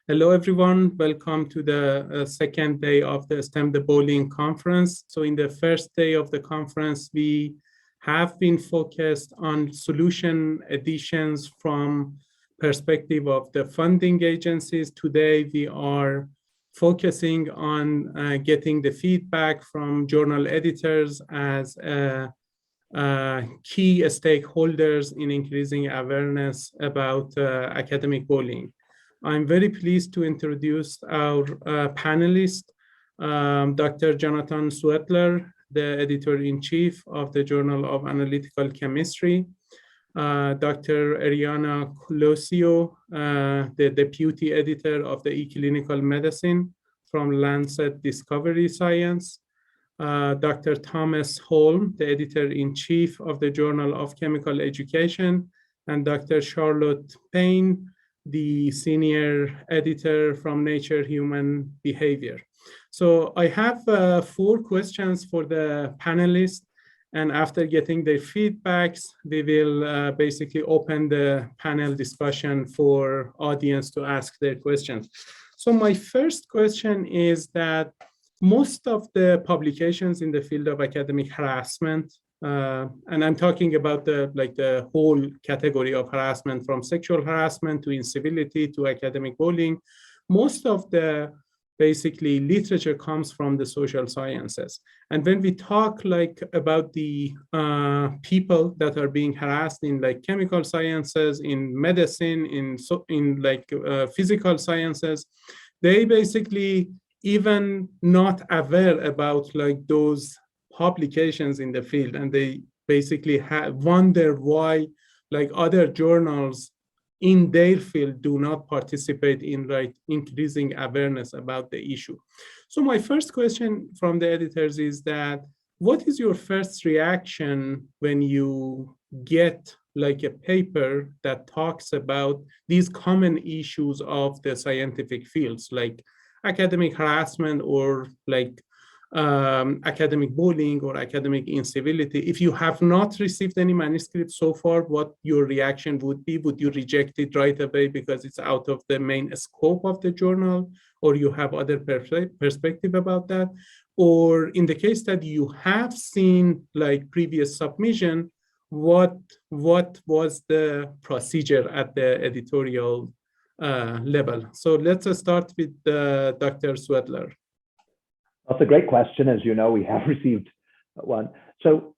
Hello, everyone. Welcome to the second day of the STEM the Bowling conference. So in the first day of the conference, we have been focused on solution additions from perspective of the funding agencies. Today, we are focusing on getting the feedback from journal editors as key stakeholders in increasing awareness about academic bullying. I'm very pleased to introduce our panelist, Dr. Jonathan Sweatler, the editor-in-chief of the Journal of Analytical Chemistry, Dr. Ariana Colosio, the deputy editor of the EClinMed from Lancet Discovery Science, Dr. Thomas Holm, the editor-in-chief of the Journal of Chemical Education, and Dr. Charlotte Payne, the senior editor from Nature Human Behavior. So I have 4 questions for the panelists, and after getting their feedbacks, we will basically open the panel discussion for audience to ask their questions. So my first question is that most of the publications in the field of academic harassment, and I'm talking about the whole category of harassment, from sexual harassment to incivility to academic bullying. Most of the basically literature comes from the social sciences. And when we talk about the people that are being harassed in chemical sciences, in medicine, in physical sciences, they basically even not aware about those publications in the field, and they basically wonder why other journals in their field do not participate in increasing awareness about the issue. So my first question from the editors is that, what is your first reaction when you get a paper that talks about these common issues of the scientific fields, like academic harassment or academic bullying or academic incivility? If you have not received any manuscript so far, what your reaction would be? Would you reject it right away because it's out of the main scope of the journal, or you have other perspective about that? Or in the case that you have seen previous submission, what was the procedure at the editorial level? So let's start with Dr. Sweatler. That's a great question. As you know, we have received one. So,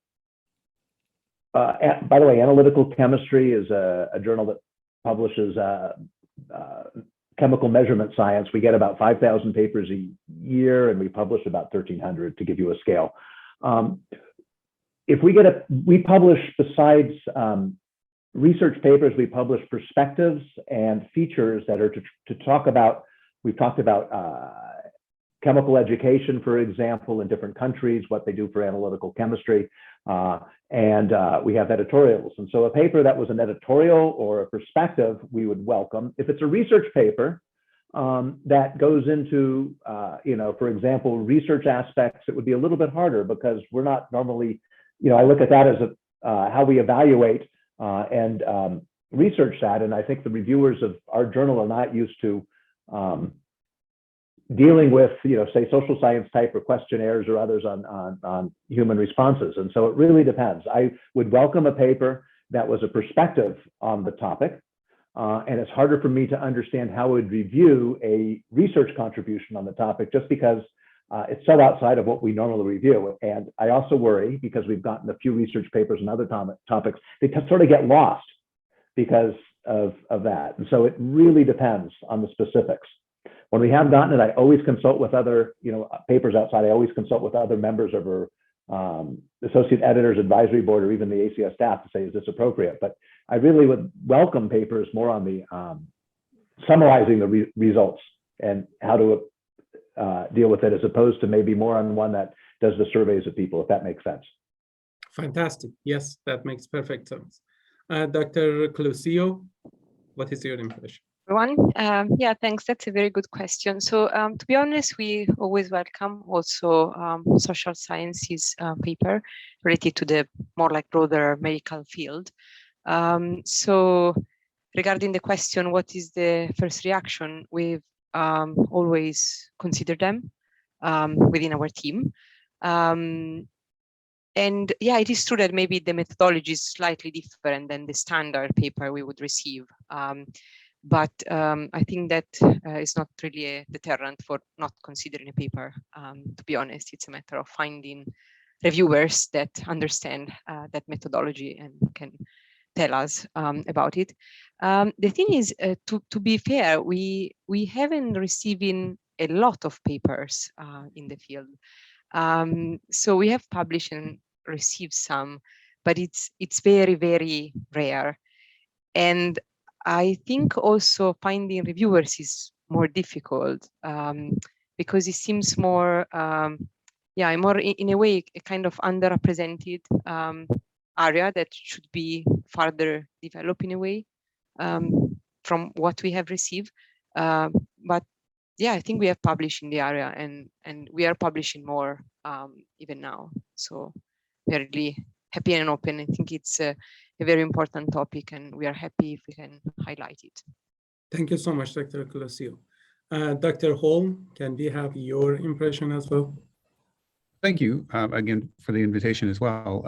by the way, Analytical Chemistry is a journal that publishes chemical measurement science. We get about 5,000 papers a year, and we publish about 1,300, to give you a scale. We publish, besides research papers, we publish perspectives and features that are to talk about. We've talked about chemical education, for example, in different countries, what they do for analytical chemistry, and we have editorials. And so a paper that was an editorial or a perspective, we would welcome. If it's a research paper that goes into, for example, research aspects, it would be a little bit harder because we're not normally, I look at that as how we evaluate and research that. And I think the reviewers of our journal are not used to dealing with, say, social science type or questionnaires or others on human responses. And so it really depends. I would welcome a paper that was a perspective on the topic. And it's harder for me to understand how I would review a research contribution on the topic, just because it's so outside of what we normally review. And I also worry, because we've gotten a few research papers and other topics, they sort of get lost because of that. And so it really depends on the specifics. When we have gotten it, I always consult with other, papers outside. I always consult with other members of our associate editors advisory board, or even the ACS staff, to say, is this appropriate? But I really would welcome papers more on the summarizing the results and how to deal with it, as opposed to maybe more on one that does the surveys of people, if that makes sense. Fantastic. Yes, that makes perfect sense. Dr. Colosio, what is your impression? Everyone. Yeah, thanks. That's a very good question. So to be honest, we always welcome also social sciences paper related to the more broader medical field. So regarding the question, what is the first reaction? We've always consider them within our team. And yeah, it is true that maybe the methodology is slightly different than the standard paper we would receive. But I think that is not really a deterrent for not considering a paper. To be honest, it's a matter of finding reviewers that understand that methodology and can tell us about it. The thing is, to be fair, we haven't receiving a lot of papers in the field. So we have published and received some, but it's very, very rare. And I think also finding reviewers is more difficult because it seems more, more in a way, a kind of underrepresented area that should be further developed in a way from what we have received. But yeah, I think we have published in the area and we are publishing more even now. So we are really happy and open. I think it's a very important topic and we are happy if we can highlight it. Thank you so much, Dr. Colosio. Dr. Holm, can we have your impression as well? Thank you again for the invitation as well.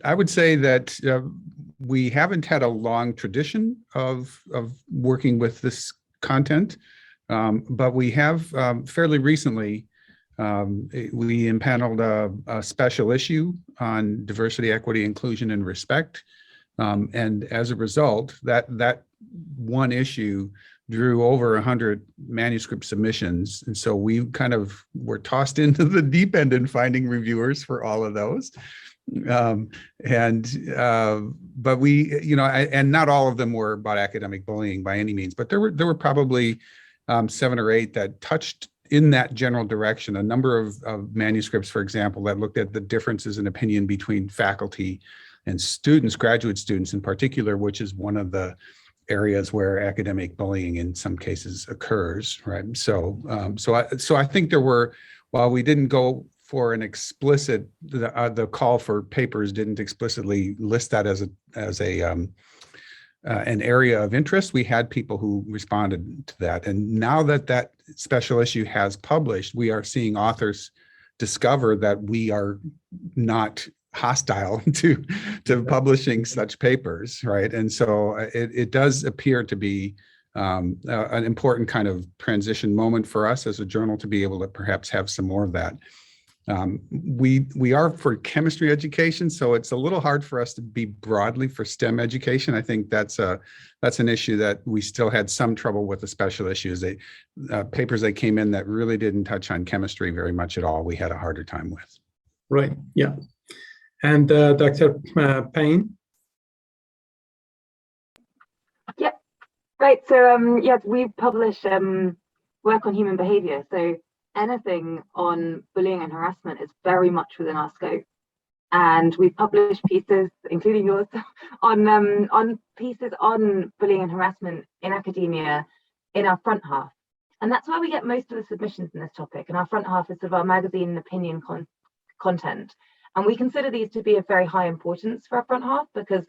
I would say that we haven't had a long tradition of working with this content, but we have fairly recently, we impaneled a special issue on diversity, equity, inclusion, and respect. And as a result, that one issue drew over 100 manuscript submissions. And so we kind of were tossed into the deep end in finding reviewers for all of those. But we, and not all of them were about academic bullying by any means, but there were probably 7 or 8 that touched in that general direction. A number of manuscripts, for example, that looked at the differences in opinion between faculty and students, graduate students in particular, which is one of the areas where academic bullying in some cases occurs, right? So I think there were, while we didn't go for an explicit, the call for papers didn't explicitly list that as an area of interest, we had people who responded to that. And now that that special issue has published, we are seeing authors discover that we are not hostile to publishing such papers, right? And so it does appear to be an important kind of transition moment for us as a journal to be able to perhaps have some more of that. We are for chemistry education, so it's a little hard for us to be broadly for STEM education. I think that's an issue that we still had some trouble with the special issues. Papers that came in that really didn't touch on chemistry very much at all, we had a harder time with. Right, yeah. And Dr. Payne? Yeah, right. So yes, we publish work on human behavior. So anything on bullying and harassment is very much within our scope. And we publish pieces, including yours, on pieces on bullying and harassment in academia in our front half. And that's where we get most of the submissions in this topic. And our front half is sort of our magazine opinion content. And we consider these to be of very high importance for our front half because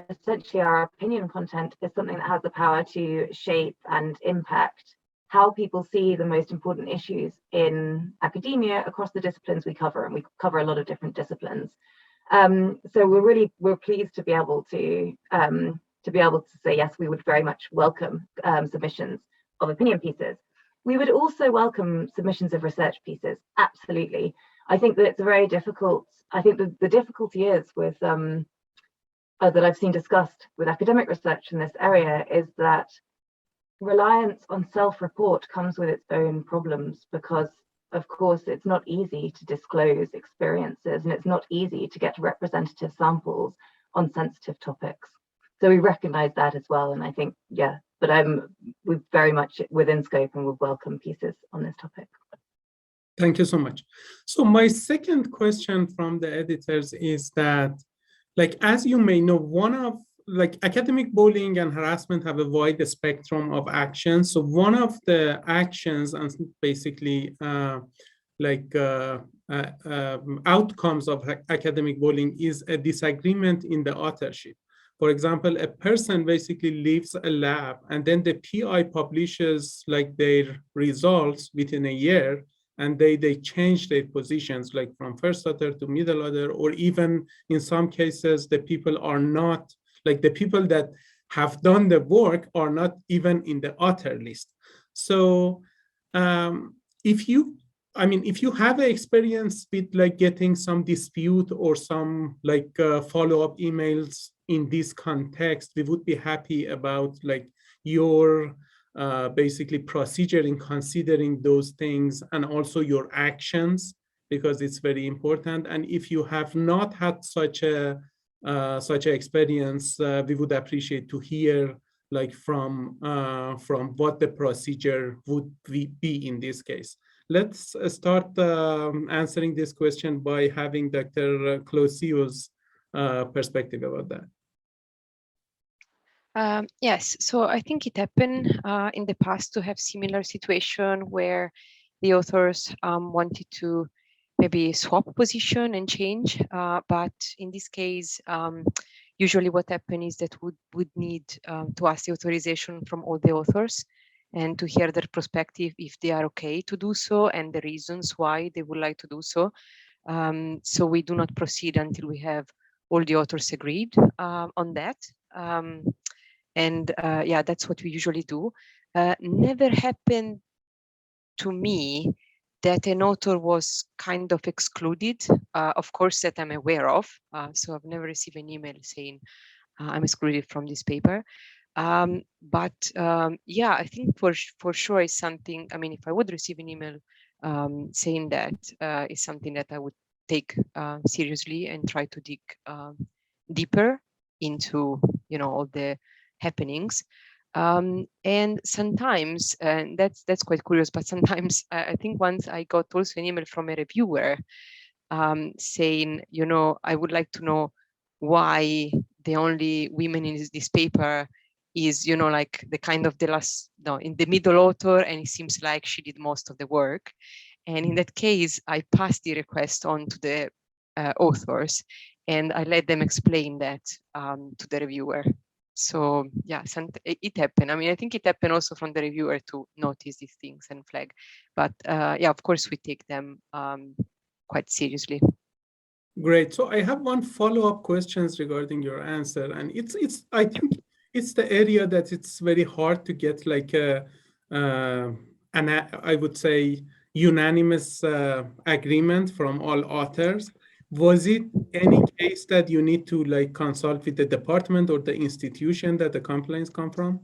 essentially our opinion content is something that has the power to shape and impact how people see the most important issues in academia across the disciplines we cover, and we cover a lot of different disciplines. So we're pleased to be able to say yes, we would very much welcome submissions of opinion pieces. We would also welcome submissions of research pieces, absolutely. I think that it's very difficult. I think the difficulty is with that I've seen discussed with academic research in this area is that reliance on self-report comes with its own problems because, of course, it's not easy to disclose experiences and it's not easy to get representative samples on sensitive topics. So we recognize that as well. And I think, yeah, but we're very much within scope and would welcome pieces on this topic. Thank you so much. So my second question from the editors is that, like, as you may know, academic bullying and harassment have a wide spectrum of actions. So one of the actions and basically outcomes of academic bullying is a disagreement in the authorship. For example, a person basically leaves a lab and then the PI publishes like their results within a year, and they change their positions, like from first author to middle author, or even in some cases, the people are not, like the people that have done the work are not even in the author list. So if you have an experience with like getting some dispute or some like follow-up emails in this context, we would be happy about like your basically procedure in considering those things, and also your actions, because it's very important. And if you have not had such a experience, we would appreciate to hear like from what the procedure would be in this case. Let's start answering this question by having Dr. Closio's perspective about that. Yes, so I think it happened in the past to have similar situation where the authors wanted to maybe swap position and change, but in this case, usually what happened is that would need to ask the authorization from all the authors and to hear their perspective if they are okay to do so and the reasons why they would like to do so. So we do not proceed until we have all the authors agreed on that. And yeah, that's what we usually do. Never happened to me that an author was kind of excluded, of course, that I'm aware of. So I've never received an email saying I'm excluded from this paper. But yeah, I think for sure is something, I mean, if I would receive an email saying that is something that I would take seriously and try to dig deeper into, all the happenings. And sometimes, and that's quite curious, but sometimes I think once I got also an email from a reviewer saying, I would like to know why the only women in this paper is, like the kind of the last, in the middle author, and it seems like she did most of the work. And in that case, I passed the request on to the authors, and I let them explain that to the reviewer. So yeah, it happened. I mean, I think it happened also from the reviewer to notice these things and flag. But yeah, of course, we take them quite seriously. Great. So I have one follow-up questions regarding your answer, and I think it's the area that it's very hard to get like I would say unanimous agreement from all authors. Was it any case that you need to like consult with the department or the institution that the complaints come from?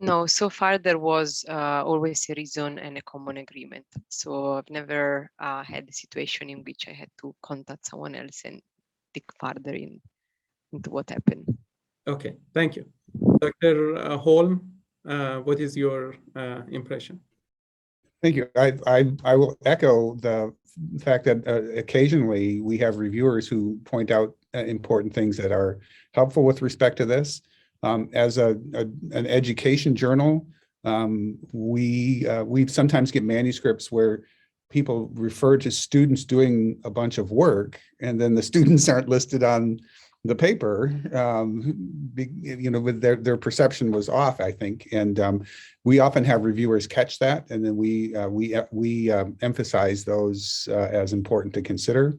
No, so far there was always a reason and a common agreement. So I've never had a situation in which I had to contact someone else and dig further into what happened. Okay, thank you. Dr. Holm, what is your impression? Thank you. I will echo the fact that occasionally we have reviewers who point out important things that are helpful with respect to this. As an education journal, we sometimes get manuscripts where people refer to students doing a bunch of work, and then the students aren't listed on the paper, with their perception was off, I think. And we often have reviewers catch that, and then we emphasize those as important to consider.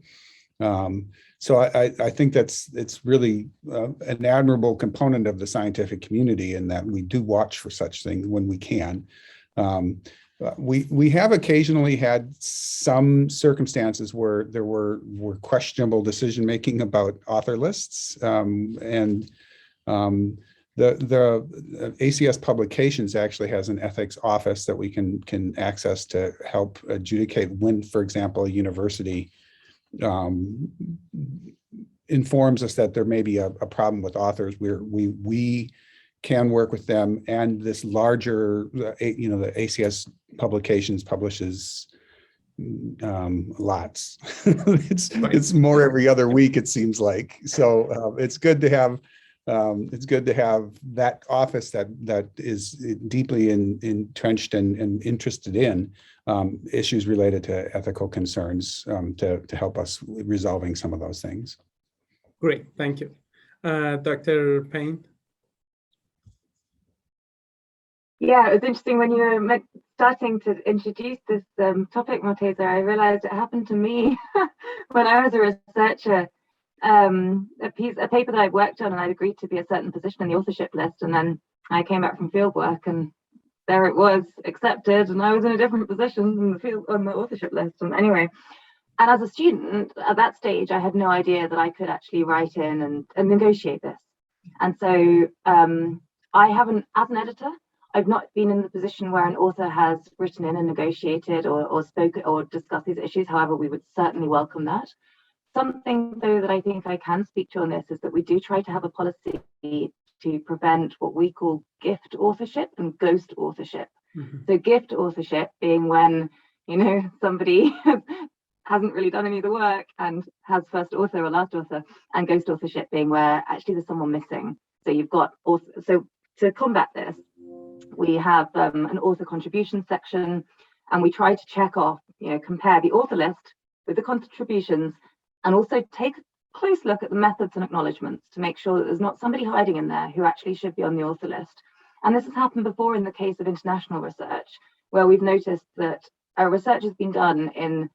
So I think it's really an admirable component of the scientific community in that we do watch for such things when we can. We have occasionally had some circumstances where there were questionable decision-making about author lists, and the ACS Publications actually has an ethics office that we can access to help adjudicate when, for example, a university informs us that there may be a problem with authors. We can work with them, and this larger, the ACS Publications publishes lots. It's more every other week, it seems like. So it's good to have that office that is deeply entrenched and interested in issues related to ethical concerns to help us resolving some of those things. Great, thank you. Dr. Payne? Yeah, it was interesting when you were starting to introduce this topic, Morteza. I realized it happened to me when I was a researcher. A paper that I worked on, and I'd agreed to be a certain position in the authorship list, and then I came back from fieldwork, and there it was, accepted, and I was in a different position in the field on the authorship list. And anyway, and as a student at that stage, I had no idea that I could actually write in and negotiate this. And so I haven't, as an editor, I've not been in the position where an author has written in and negotiated or spoken or discussed these issues. However, we would certainly welcome that. Something, though, that I think I can speak to on this is that we do try to have a policy to prevent what we call gift authorship and ghost authorship. Mm-hmm. So gift authorship being when, somebody hasn't really done any of the work and has first author or last author, and ghost authorship being where actually there's someone missing. So you've got author. So to combat this, we have an author contribution section, and we try to check off, compare the author list with the contributions, and also take a close look at the methods and acknowledgements to make sure that there's not somebody hiding in there who actually should be on the author list. And this has happened before in the case of international research, where we've noticed that our research has been done in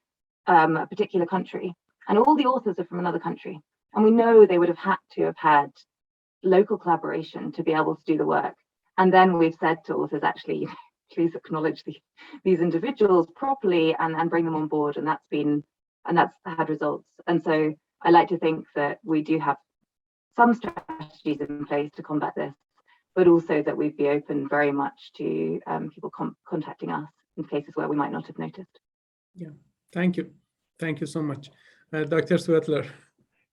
a particular country, and all the authors are from another country. And we know they would have had local collaboration to be able to do the work. And then we've said to authors, actually, please acknowledge these individuals properly and bring them on board. And that's had results. And so I like to think that we do have some strategies in place to combat this, but also that we'd be open very much to people contacting us in cases where we might not have noticed. Yeah, thank you. Thank you so much. Dr. Sweatler.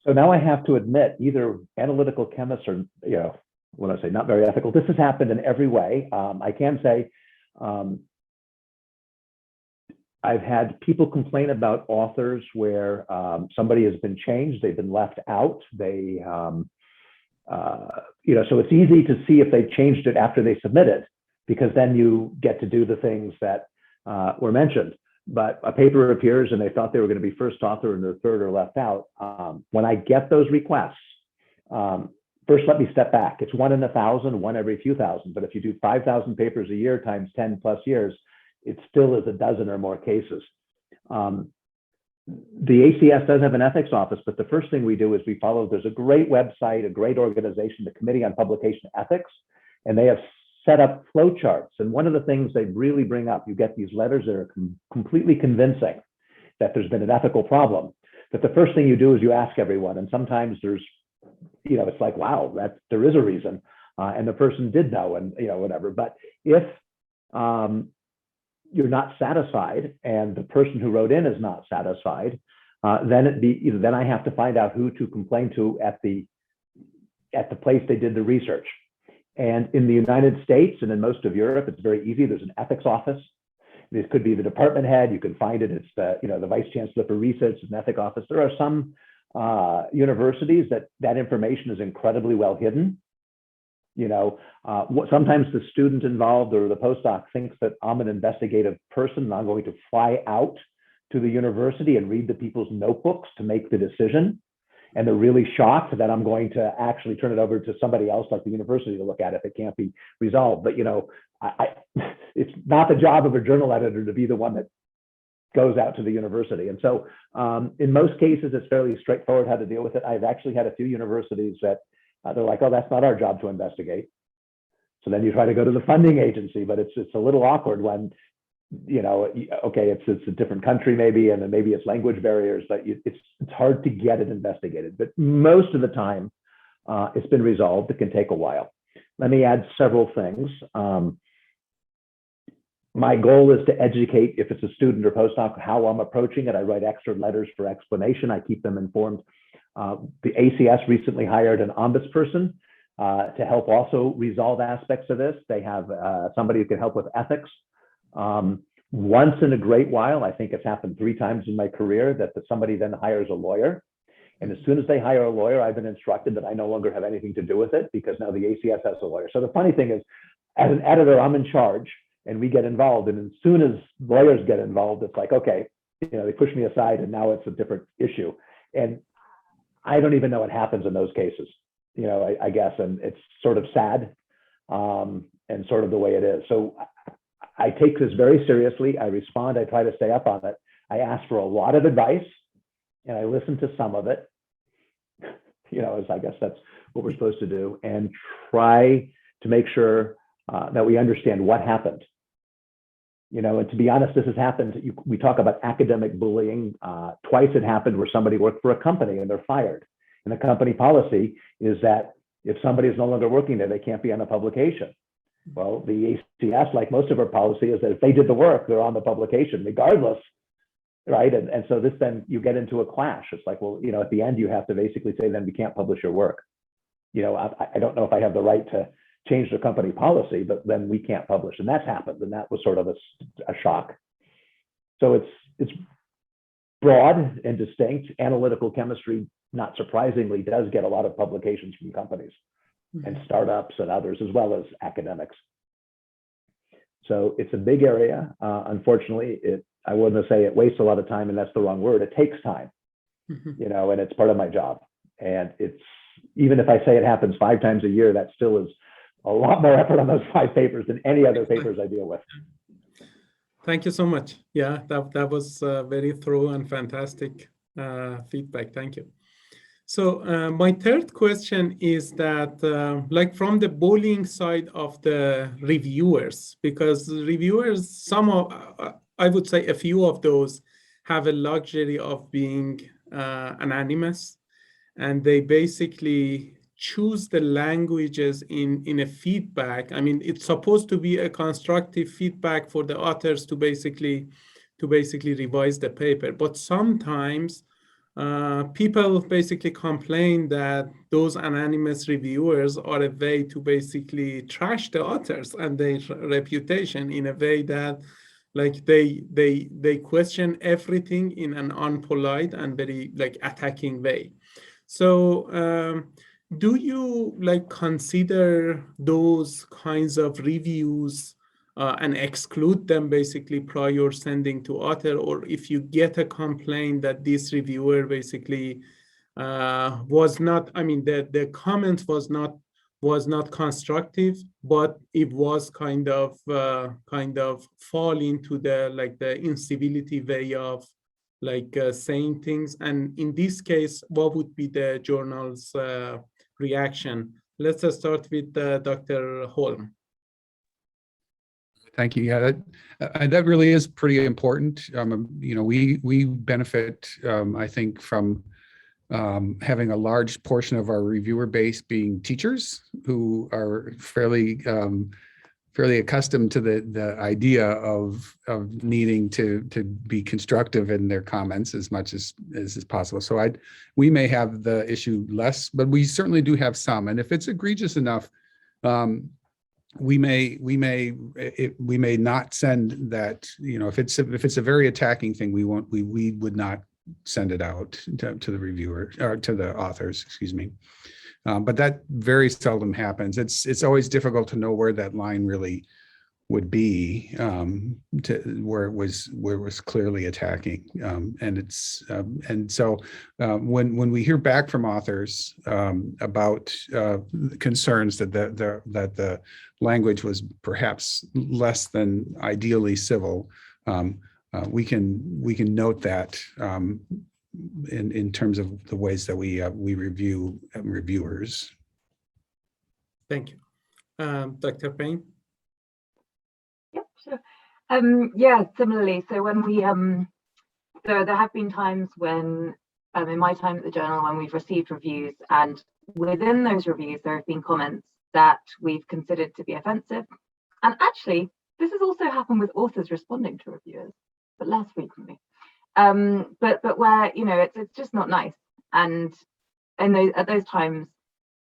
So now I have to admit, either analytical chemists or, when I say not very ethical, this has happened in every way. I can say I've had people complain about authors where somebody has been changed, they've been left out. They, so it's easy to see if they changed it after they submitted, because then you get to do the things that were mentioned. But a paper appears and they thought they were going to be first author and the third are left out. When I get those requests, first, let me step back. It's 1 in 1,000, 1 every few thousand. But if you do 5,000 papers a year times 10 plus years, it still is a dozen or more cases. The ACS does have an ethics office, but the first thing we do is we follow, there's a great website, a great organization, the Committee on Publication Ethics, and they have set up flowcharts. And one of the things they really bring up, you get these letters that are completely convincing that there's been an ethical problem. But the first thing you do is you ask everyone, and sometimes there's, it's like, wow, there is a reason, and the person did know, and whatever. But if you're not satisfied, and the person who wrote in is not satisfied, then I have to find out who to complain to at the place they did the research. And in the United States and in most of Europe, it's very easy. There's an ethics office. This could be the department head. You can find it. It's the vice chancellor for research, an ethics office. There are some universities that information is incredibly well hidden. Sometimes the student involved or the postdoc thinks that I'm an investigative person and I'm going to fly out to the university and read the people's notebooks to make the decision. And they're really shocked that I'm going to actually turn it over to somebody else like the university to look at if it can't be resolved. But, it's not the job of a journal editor to be the one that goes out to the university. And so in most cases, it's fairly straightforward how to deal with it. I've actually had a few universities that they're like, oh, that's not our job to investigate. So then you try to go to the funding agency, but it's a little awkward when, okay, it's a different country maybe, and then maybe it's language barriers, but it's hard to get it investigated. But most of the time, it's been resolved. It can take a while. Let me add several things. My goal is to educate, if it's a student or postdoc, how I'm approaching it. I write extra letters for explanation. I keep them informed. The ACS recently hired an ombudsperson to help also resolve aspects of this. They have somebody who can help with ethics. Once in a great while, I think it's happened 3 times in my career, that somebody then hires a lawyer. And as soon as they hire a lawyer, I've been instructed that I no longer have anything to do with it because now the ACS has a lawyer. So the funny thing is, as an editor, I'm in charge and we get involved. And as soon as lawyers get involved, it's like, okay, they push me aside and now it's a different issue. And I don't even know what happens in those cases. I guess, and it's sort of sad, and sort of the way it is. So I take this very seriously. I respond. I try to stay up on it. I ask for a lot of advice, and I listen to some of it. As I guess that's what we're supposed to do, and try to make sure that we understand what happened. And to be honest, this has happened. We talk about academic bullying. Twice it happened where somebody worked for a company and they're fired. And the company policy is that if somebody is no longer working there, they can't be on a publication. Well, the ACS, like most of our policy, is that if they did the work, they're on the publication regardless, right? And so then you get into a clash. It's like, well, at the end you have to basically say, then we can't publish your work. I don't know if I have the right to change the company policy, but then we can't publish. And that's happened. And that was sort of a shock. So it's broad and distinct. Analytical chemistry, not surprisingly, does get a lot of publications from companies and startups and others, as well as academics. So it's a big area. Unfortunately, I wouldn't say it wastes a lot of time, and that's the wrong word. It takes time, and it's part of my job. And it's, even if I say it happens 5 times a year, that still is a lot more effort on those 5 papers than any other papers I deal with. Thank you so much. Yeah, that was very thorough and fantastic feedback. Thank you. So my third question is that, like from the bullying side of the reviewers, because reviewers, I would say a few of those have a luxury of being anonymous, and they basically choose the languages in a feedback. I mean, it's supposed to be a constructive feedback for the authors to basically revise the paper, but sometimes people basically complain that those anonymous reviewers are a way to basically trash the authors and their reputation in a way that, like, they question everything in an unpolite and very attacking way. So do you consider those kinds of reviews and exclude them basically prior sending to author? Or if you get a complaint that this reviewer basically was not, I mean, the comment was not constructive, but it was kind of fall into the incivility way of saying things. And in this case, what would be the journal's reaction? Let's start with Dr. Holm. Thank you. Yeah, that really is pretty important. We benefit, I think, from having a large portion of our reviewer base being teachers who are fairly accustomed to the idea of needing to be constructive in their comments as much as possible. So we may have the issue less, but we certainly do have some. And if it's egregious enough, we may not send that. If it's a very attacking thing, we would not send it out to the reviewer or to the authors, excuse me. But that very seldom happens. It's always difficult to know where that line really would be, where it was clearly attacking, and so when we hear back from authors about concerns that the language was perhaps less than ideally civil, we can note that in terms of the ways that we review reviewers. Thank you. Dr. Payne? Yep, sure. Yeah, similarly. So when we, there have been times when, in my time at the journal, when we've received reviews, and within those reviews, there have been comments that we've considered to be offensive. And actually, this has also happened with authors responding to reviewers, but less frequently. But where, it's just not nice. And at those times,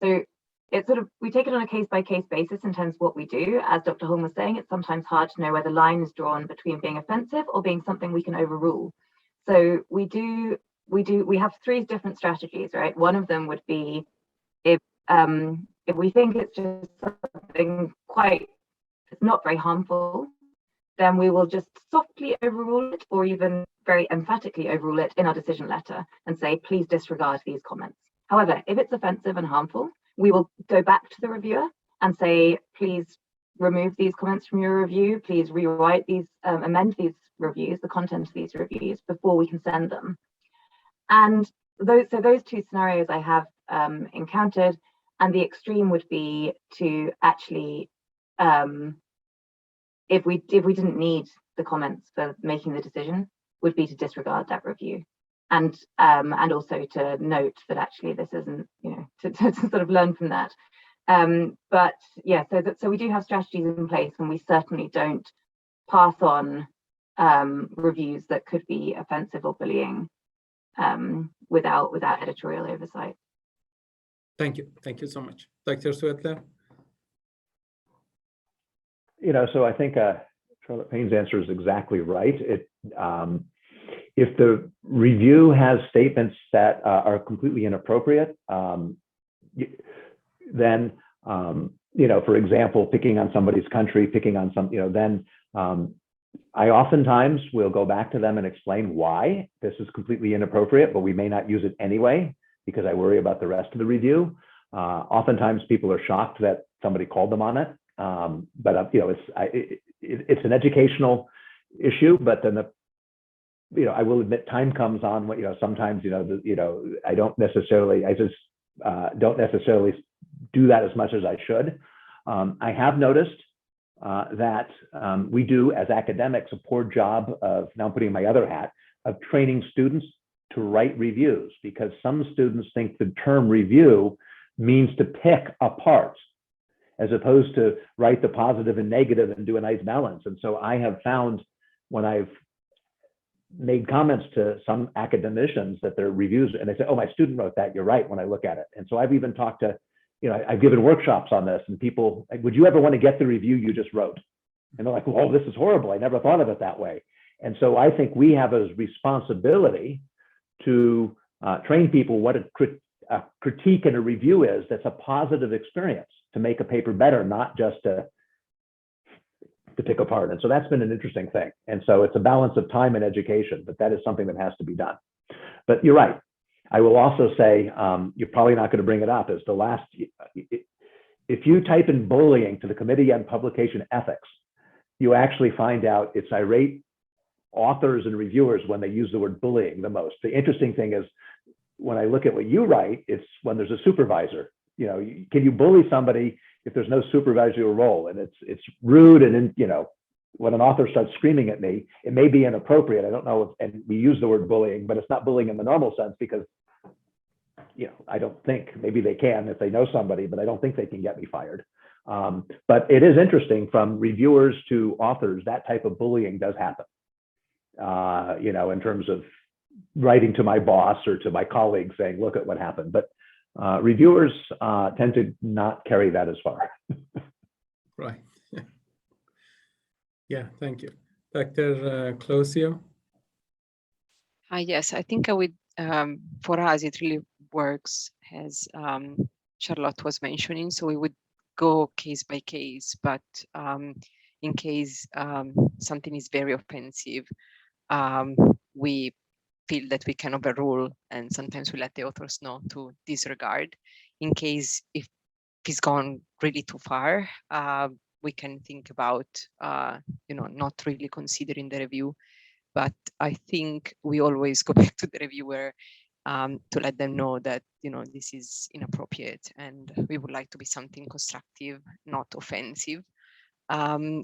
so it's sort of, we take it on a case-by-case basis in terms of what we do. As Dr. Holm was saying, it's sometimes hard to know where the line is drawn between being offensive or being something we can overrule. So we have 3 different strategies, right? One of them would be if we think it's just something it's not very harmful, then we will just softly overrule it, or even very emphatically overrule it in our decision letter and say, please disregard these comments. However, if it's offensive and harmful, we will go back to the reviewer and say, please remove these comments from your review, please rewrite these, amend these reviews, the content of these reviews, before we can send them. And those two scenarios I have encountered, and the extreme would be to actually, if we didn't need the comments for making the decision, would be to disregard that review, and also to note that actually this isn't, to sort of learn from that. But yeah, so we do have strategies in place, and we certainly don't pass on reviews that could be offensive or bullying without editorial oversight. Thank you so much. Dr. Sweatler? So I think Charlotte Payne's answer is exactly right. If the review has statements that are completely inappropriate, then, for example, picking on somebody's country, picking on some, then I oftentimes will go back to them and explain why this is completely inappropriate, but we may not use it anyway because I worry about the rest of the review. Oftentimes people are shocked that somebody called them on it. But it's an educational issue, but then I will admit time comes on when, sometimes, I don't necessarily do that as much as I should. I have noticed that we do, as academics, a poor job of, now I'm putting my other hat, of training students to write reviews, because some students think the term review means to pick apart, as opposed to write the positive and negative and do a nice balance. And so I have found, when I've made comments to some academicians that their reviews, and they say, oh, my student wrote that, you're right, when I look at it. And so I've even talked to, I've given workshops on this, and people, would you ever want to get the review you just wrote? And they're like, well, this is horrible, I never thought of it that way. And so I think we have a responsibility to train people what a critique and a review is, that's a positive experience to make a paper better, not just to pick apart. And so that's been an interesting thing. And so it's a balance of time and education, but that is something that has to be done. But you're right. I will also say, you're probably not going to bring it up, is the last, if you type in bullying to the Committee on Publication Ethics, you actually find out it's irate authors and reviewers when they use the word bullying the most. The interesting thing is, when I look at what you write, it's when there's a supervisor. Can you bully somebody if there's no supervisory role? And it's rude, and when an author starts screaming at me, it may be inappropriate. I don't know if, and we use the word bullying, but it's not bullying in the normal sense, because I don't think, maybe they can if they know somebody, but I don't think they can get me fired. But it is interesting, from reviewers to authors, that type of bullying does happen. In terms of writing to my boss or to my colleagues saying, look at what happened. But reviewers tend to not carry that as far. Right. Yeah, thank you. Dr. Closio? Yes, I think I would, for us, it really works, as Charlotte was mentioning. So we would go case by case, but in case something is very offensive, we feel that we can overrule, and sometimes we let the authors know to disregard. In case if it's gone really too far, we can think about not really considering the review. But I think we always go back to the reviewer to let them know that this is inappropriate, and we would like to be something constructive, not offensive. Also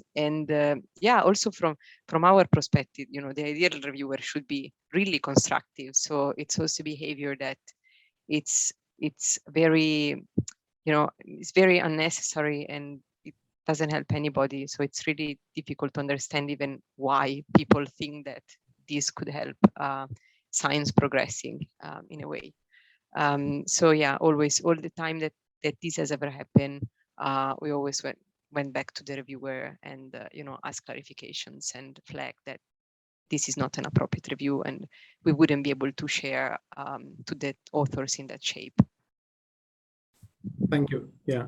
from our perspective, the ideal reviewer should be really constructive. So it's also behavior that it's very, it's very unnecessary, and it doesn't help anybody. So it's really difficult to understand even why people think that this could help science progressing in a way. So yeah, always, all the time that this has ever happened, we always went back to the reviewer and ask clarifications and flag that this is not an appropriate review, and we wouldn't be able to share to the authors in that shape. Thank you. Yeah.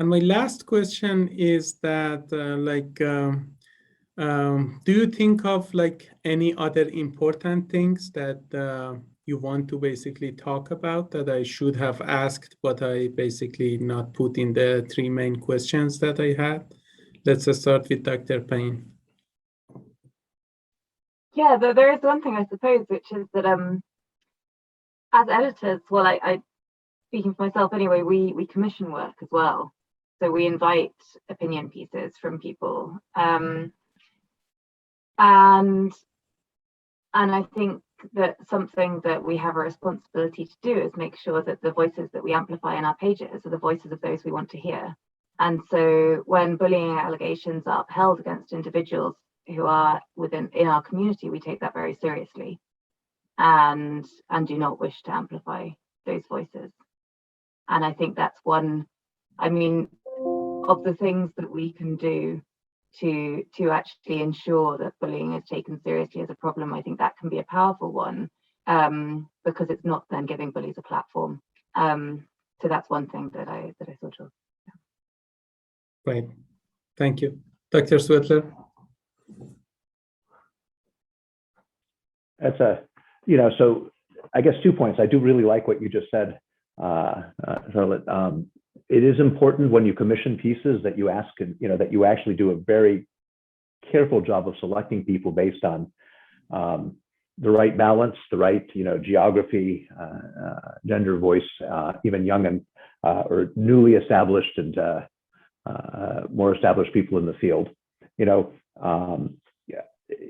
And my last question is that, do you think of any other important things that you want to basically talk about that I should have asked, but I basically not put in the 3 main questions that I had? Let's start with Dr. Payne. Yeah, there is one thing I suppose, which is that as editors, well, I speaking for myself anyway, we commission work as well. So we invite opinion pieces from people. And I think that something that we have a responsibility to do is make sure that the voices that we amplify in our pages are the voices of those we want to hear. And so when bullying allegations are upheld against individuals who are in our community, we take that very seriously and do not wish to amplify those voices. And I think that's one, I mean, of the things that we can do to actually ensure that bullying is taken seriously as a problem. I think that can be a powerful one, because it's not then giving bullies a platform. So that's one thing that I thought of. Right. Thank you. Dr. Sweatler. That's so I guess 2 points. I do really like what you just said, Charlotte. It is important when you commission pieces that you ask, that you actually do a very careful job of selecting people based on the right balance, the right, geography, gender, voice, even young and or newly established and more established people in the field.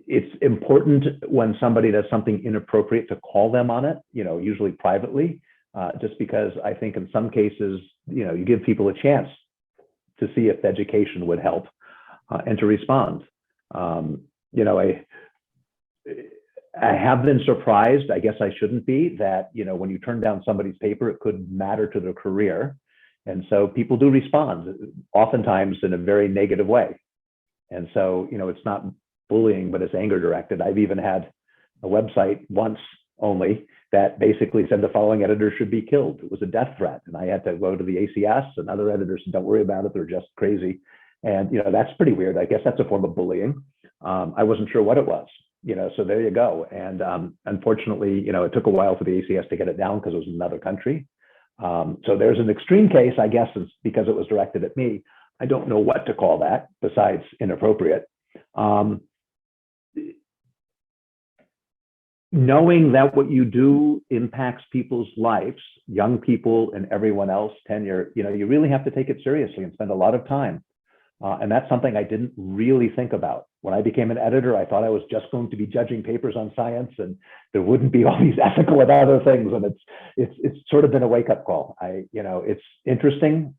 It's important when somebody does something inappropriate to call them on it, usually privately, just because I think in some cases, you give people a chance to see if education would help and to respond. I have been surprised, I guess I shouldn't be, that, when you turn down somebody's paper, it could matter to their career. And so people do respond, oftentimes in a very negative way. And so, it's not bullying, but it's anger directed. I've even had a website once only that basically said the following editor should be killed. It was a death threat. And I had to go to the ACS, and other editors said, don't worry about it, they're just crazy. And, that's pretty weird. I guess that's a form of bullying. I wasn't sure what it was, so there you go. And unfortunately, it took a while for the ACS to get it down because it was in another country. So there's an extreme case, I guess, is because it was directed at me. I don't know what to call that besides inappropriate. Knowing that what you do impacts people's lives, young people and everyone else, tenure, you really have to take it seriously and spend a lot of time. And that's something I didn't really think about. When I became an editor, I thought I was just going to be judging papers on science and there wouldn't be all these ethical and other things. And it's sort of been a wake-up call. It's interesting,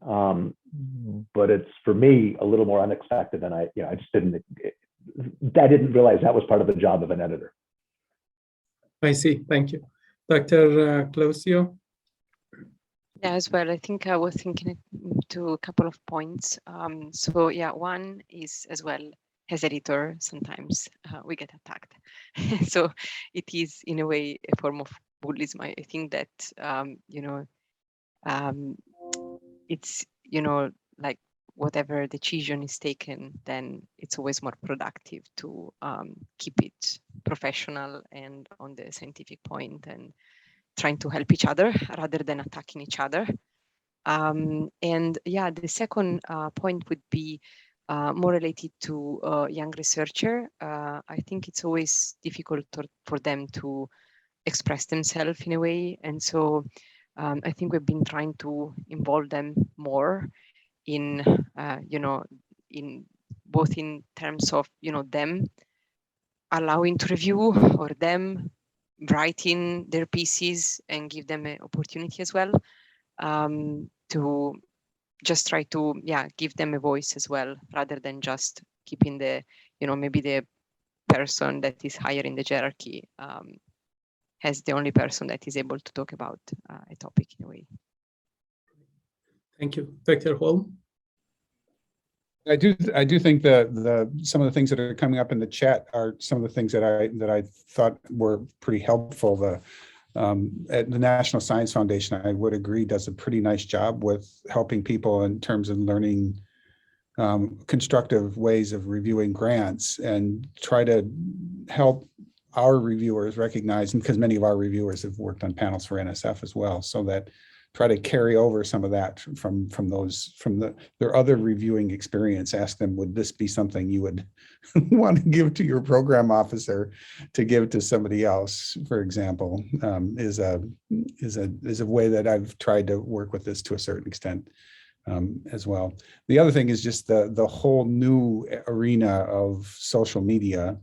but it's, for me, a little more unexpected than I didn't realize that was part of the job of an editor. I see. Thank you. Dr. Closio? Yeah, as well. I think I was thinking to a couple of points. So yeah, one is as well, as editor, sometimes we get attacked. So it is in a way a form of bullyism. I think that, it's, like whatever decision is taken, then it's always more productive to keep it professional and on the scientific point and trying to help each other rather than attacking each other. And yeah, the second point would be more related to young researcher. I think it's always difficult for them to express themselves in a way. And so I think we've been trying to involve them more in, in both in terms of, them allowing to review or them writing their pieces and give them an opportunity as well, to just try to give them a voice as well, rather than just keeping the maybe the person that is higher in the hierarchy as the only person that is able to talk about a topic in a way. Thank you. Dr. Holm? I do think that some of the things that are coming up in the chat are some of the things that I thought were pretty helpful. At the National Science Foundation, I would agree, does a pretty nice job with helping people in terms of learning constructive ways of reviewing grants, and try to help our reviewers recognize, and because many of our reviewers have worked on panels for NSF as well, so that try to carry over some of that from their other reviewing experience. Ask them, would this be something you would want to give to your program officer to give to somebody else, for example, is a way that I've tried to work with this to a certain extent as well. The other thing is just the whole new arena of social media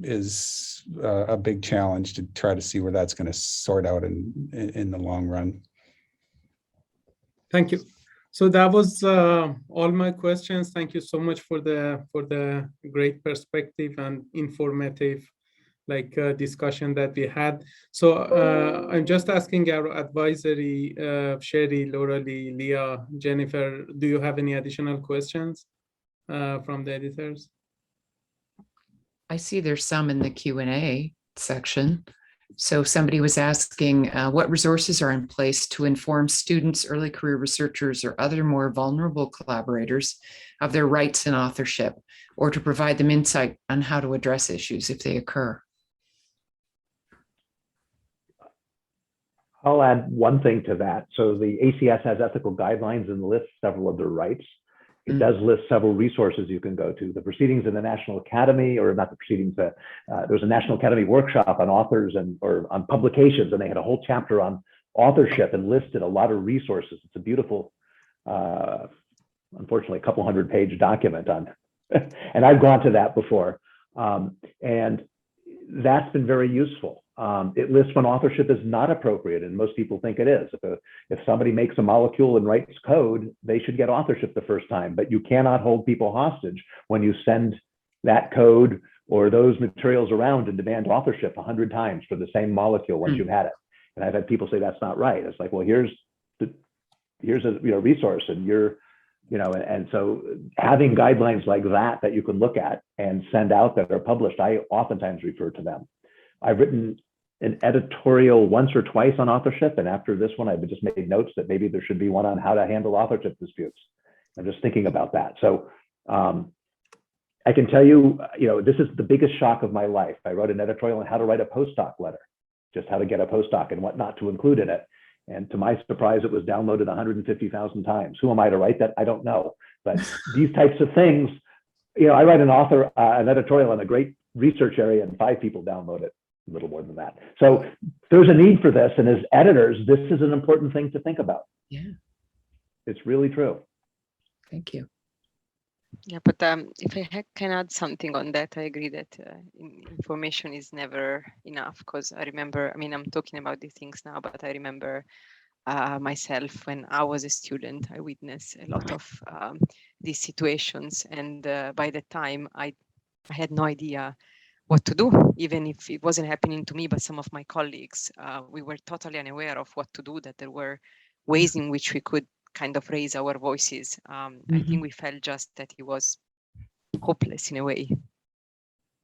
is a big challenge to try to see where that's going to sort out in the long run. Thank you. So that was all my questions. Thank you so much for the great perspective and informative discussion that we had. So I'm just asking our advisory, Sherry, Laura Lee, Leah, Jennifer, do you have any additional questions from the editors? I see there's some in the Q&A section. So somebody was asking what resources are in place to inform students, early career researchers, or other more vulnerable collaborators of their rights and authorship, or to provide them insight on how to address issues if they occur. I'll add one thing to that. So the ACS has ethical guidelines and lists several of their rights. It does list several resources you can go to. The proceedings in the National Academy, or not the proceedings, there was a National Academy workshop on authors or on publications, and they had a whole chapter on authorship and listed a lot of resources. It's a beautiful, unfortunately, a couple 100-page document on, and I've gone to that before. And that's been very useful. It lists when authorship is not appropriate, and most people think it is. If somebody makes a molecule and writes code, they should get authorship the first time, but you cannot hold people hostage when you send that code or those materials around and demand authorship 100 times for the same molecule once you've had it. And I've had people say that's not right. It's like, well, here's a resource, and and so having guidelines like that you can look at and send out that are published, I oftentimes refer to them. I've written an editorial once or twice on authorship, and after this one, I've just made notes that maybe there should be one on how to handle authorship disputes. I'm just thinking about that. So I can tell you, this is the biggest shock of my life. I wrote an editorial on how to write a postdoc letter, just how to get a postdoc and what not to include in it. And to my surprise, it was downloaded 150,000 times. Who am I to write that? I don't know. But these types of things, I write an editorial on a great research area, and 5 people download it. A little more than that. So there's a need for this. And as editors, this is an important thing to think about. Yeah. It's really true. Thank you. Yeah, but if I can add something on that, I agree that information is never enough, because I remember, I'm talking about these things now, but I remember myself when I was a student, I witnessed a lot of these situations. And by the time I had no idea what to do, even if it wasn't happening to me, but some of my colleagues, we were totally unaware of what to do, that there were ways in which we could kind of raise our voices. I think we felt just that it was hopeless in a way.